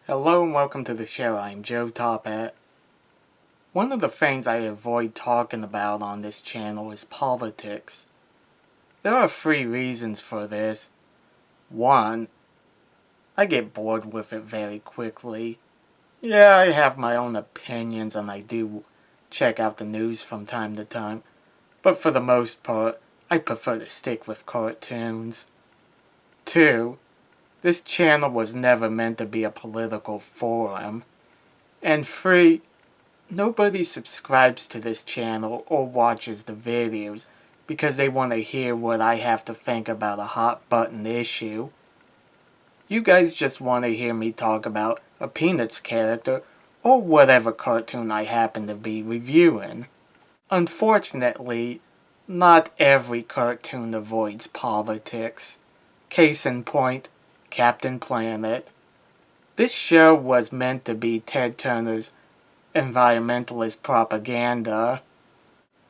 Hello and welcome to the show. I'm Joe Tophat. One of the things I avoid talking about on this channel is politics. There are three reasons for this. One, I get bored with it very quickly. Yeah, I have my own opinions and I do check out the news from time to time, but for the most part, I prefer to stick with cartoons. Two, this channel was never meant to be a political forum. And three, nobody subscribes to this channel or watches the videos because they want to hear what I have to think about a hot button issue. You guys just want to hear me talk about a Peanuts character or whatever cartoon I happen to be reviewing. Unfortunately, not every cartoon avoids politics. Case in point, Captain Planet. This show was meant to be Ted Turner's environmentalist propaganda.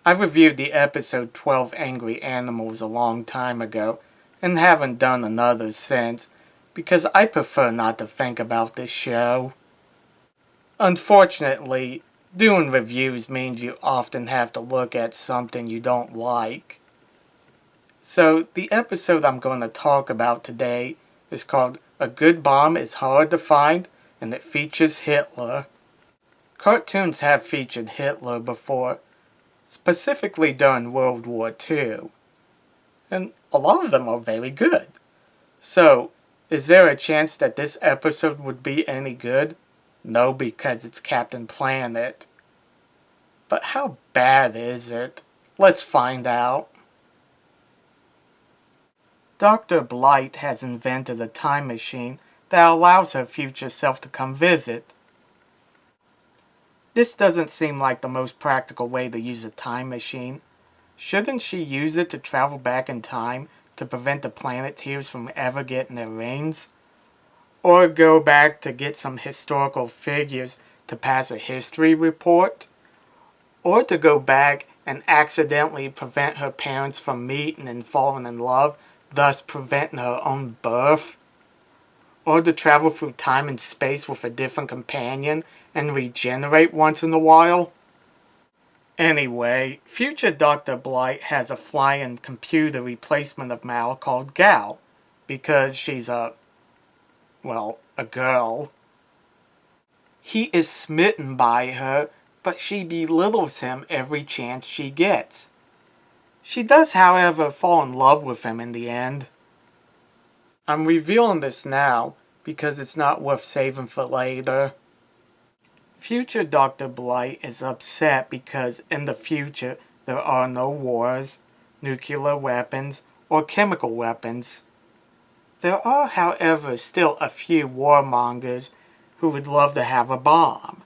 I reviewed the episode 12 Angry Animals a long time ago and haven't done another since because I prefer not to think about this show. Unfortunately, doing reviews means you often have to look at something you don't like. So the episode I'm going to talk about today is called A Good Bomb is Hard to Find and it features Hitler. Cartoons have featured Hitler before, specifically during World War II, and a lot of them are very good. So, is there a chance that this episode would be any good? No, because it's Captain Planet. But how bad is it? Let's find out. Dr. Blight has invented a time machine that allows her future self to come visit. This doesn't seem like the most practical way to use a time machine. Shouldn't she use it to travel back in time to prevent the Planeteers from ever getting their rings? Or go back to get some historical figures to pass a history report? Or to go back and accidentally prevent her parents from meeting and falling in love, thus preventing her own birth? Or to travel through time and space with a different companion and regenerate once in a while? Anyway, future Dr. Blight has a flying computer replacement of Mal called Gal, because she's a girl. He is smitten by her, but she belittles him every chance she gets. She does, however, fall in love with him in the end. I'm revealing this now because it's not worth saving for later. Future Dr. Blight is upset because in the future there are no wars, nuclear weapons, or chemical weapons. There are, however, still a few warmongers who would love to have a bomb.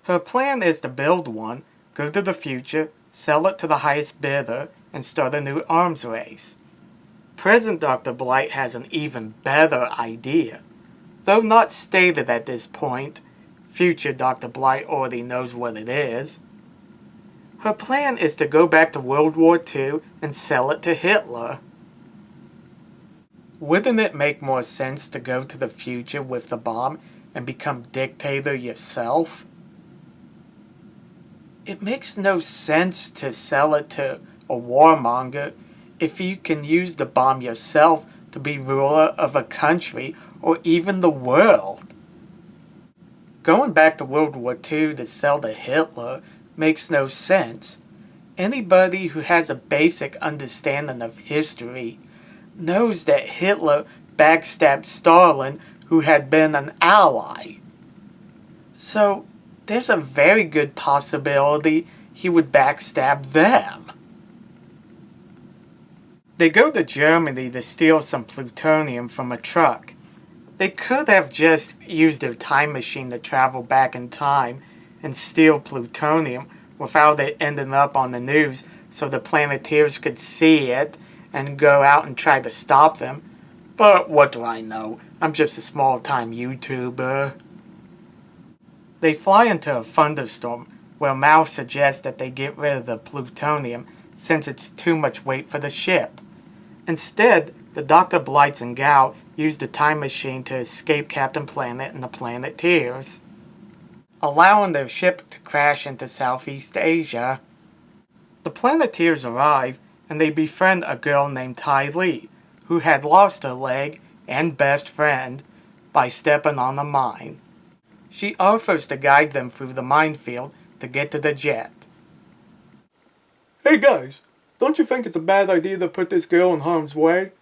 Her plan is to build one, go to the future, sell it to the highest bidder, and start a new arms race. Present Dr. Blight has an even better idea. Though not stated at this point, future Dr. Blight already knows what it is. Her plan is to go back to World War II and sell it to Hitler. Wouldn't it make more sense to go to the future with the bomb and become dictator yourself? It makes no sense to sell it to a warmonger if you can use the bomb yourself to be ruler of a country or even the world. Going back to World War II to sell to Hitler makes no sense. Anybody who has a basic understanding of history knows that Hitler backstabbed Stalin, who had been an ally. So there's a very good possibility he would backstab them. They go to Germany to steal some plutonium from a truck. They could have just used their time machine to travel back in time and steal plutonium without it ending up on the news so the Planeteers could see it and go out and try to stop them. But what do I know? I'm just a small-time YouTuber. They fly into a thunderstorm where Mal suggests that they get rid of the plutonium since it's too much weight for the ship. Instead, the Dr. Blights and Gal used a time machine to escape Captain Planet and the Planeteers, allowing their ship to crash into Southeast Asia. The Planeteers arrive and they befriend a girl named Ty Lee, who had lost her leg and best friend by stepping on a mine. She offers to guide them through the minefield to get to the jet. Hey guys, don't you think it's a bad idea to put this girl in harm's way?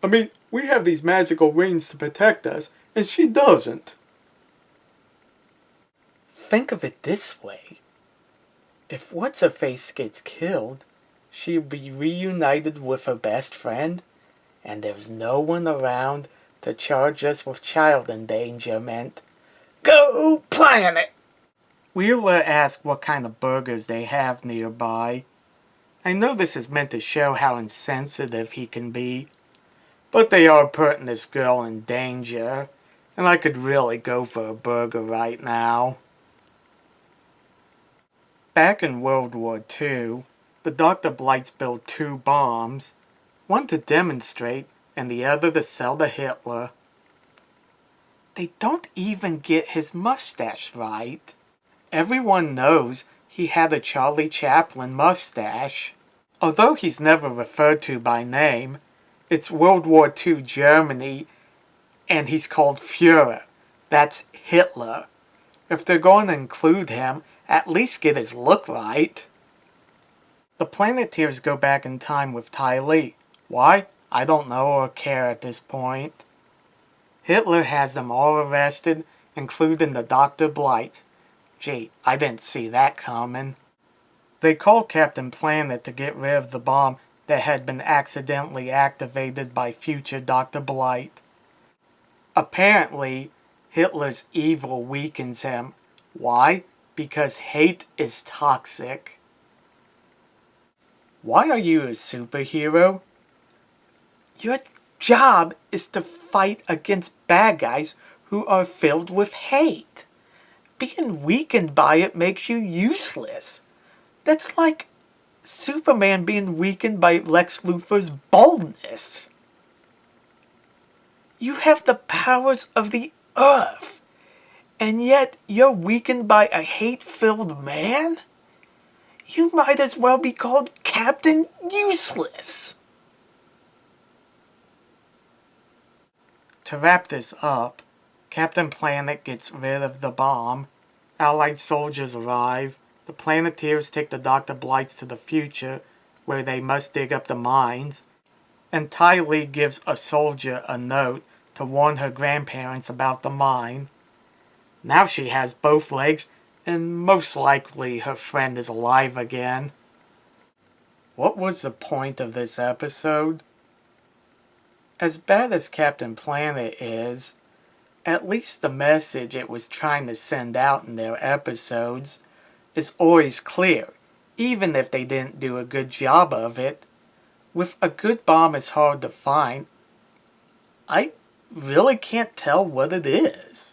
I mean, we have these magical rings to protect us, and she doesn't. Think of it this way. If What's-Her-Face gets killed, she'll be reunited with her best friend, and there's no one around to charge us with child endangerment. Go Planet! Wheeler asks what kind of burgers they have nearby. I know this is meant to show how insensitive he can be, but they are putting this girl in danger, and I could really go for a burger right now. Back in World War II, the Dr. Blights built 2 bombs, one to demonstrate and the other to sell to Hitler. They don't even get his mustache right. Everyone knows he had a Charlie Chaplin mustache. Although he's never referred to by name, it's World War II Germany, and he's called Führer. That's Hitler. If they're going to include him, at least get his look right. The Planeteers go back in time with Ty Lee. Why? I don't know or care at this point. Hitler has them all arrested, including the Dr. Blights. Gee, I didn't see that coming. They call Captain Planet to get rid of the bomb that had been accidentally activated by future Dr. Blight. Apparently, Hitler's evil weakens him. Why? Because hate is toxic. Why are you a superhero? Your job is to fight against bad guys who are filled with hate. Being weakened by it makes you useless. That's like Superman being weakened by Lex Luthor's boldness. You have the powers of the earth, and yet you're weakened by a hate-filled man? You might as well be called Captain Useless. To wrap this up, Captain Planet gets rid of the bomb, Allied soldiers arrive, the Planeteers take the Dr. Blights to the future, where they must dig up the mines, and Ty Lee gives a soldier a note to warn her grandparents about the mine. Now she has both legs, and most likely her friend is alive again. What was the point of this episode? As bad as Captain Planet is, at least the message it was trying to send out in their episodes is always clear, even if they didn't do a good job of it. With a good bomb is hard to find, I really can't tell what it is.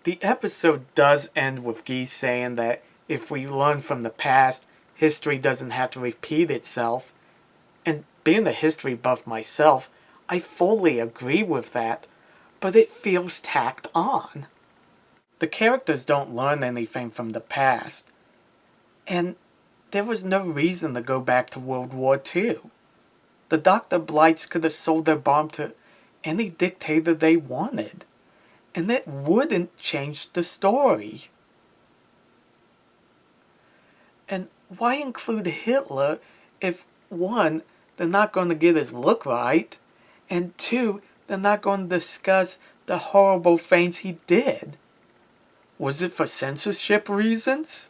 The episode does end with Guy saying that if we learn from the past, history doesn't have to repeat itself. And being a history buff myself, I fully agree with that, but it feels tacked on. The characters don't learn anything from the past, and there was no reason to go back to World War II. The Dr. Blights could have sold their bomb to any dictator they wanted, and it wouldn't change the story. And why include Hitler if, 1, they're not going to get his look right, and 2, they're not going to discuss the horrible things he did? Was it for censorship reasons?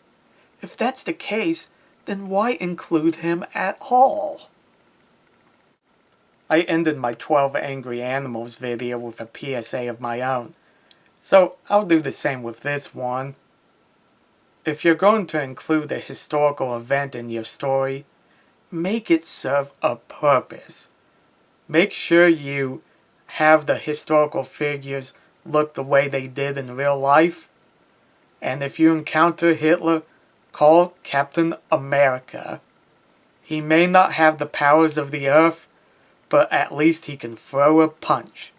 If that's the case, then why include him at all? I ended my 12 Angry Animals video with a PSA of my own, so I'll do the same with this one. If you're going to include a historical event in your story, make it serve a purpose. Make sure you have the historical figures look the way they did in real life. And if you encounter Hitler, call Captain America. He may not have the powers of the earth, but at least he can throw a punch.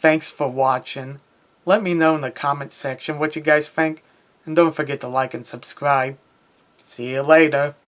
Thanks for watching. Let me know in the comment section what you guys think, and don't forget to like and subscribe. See you later.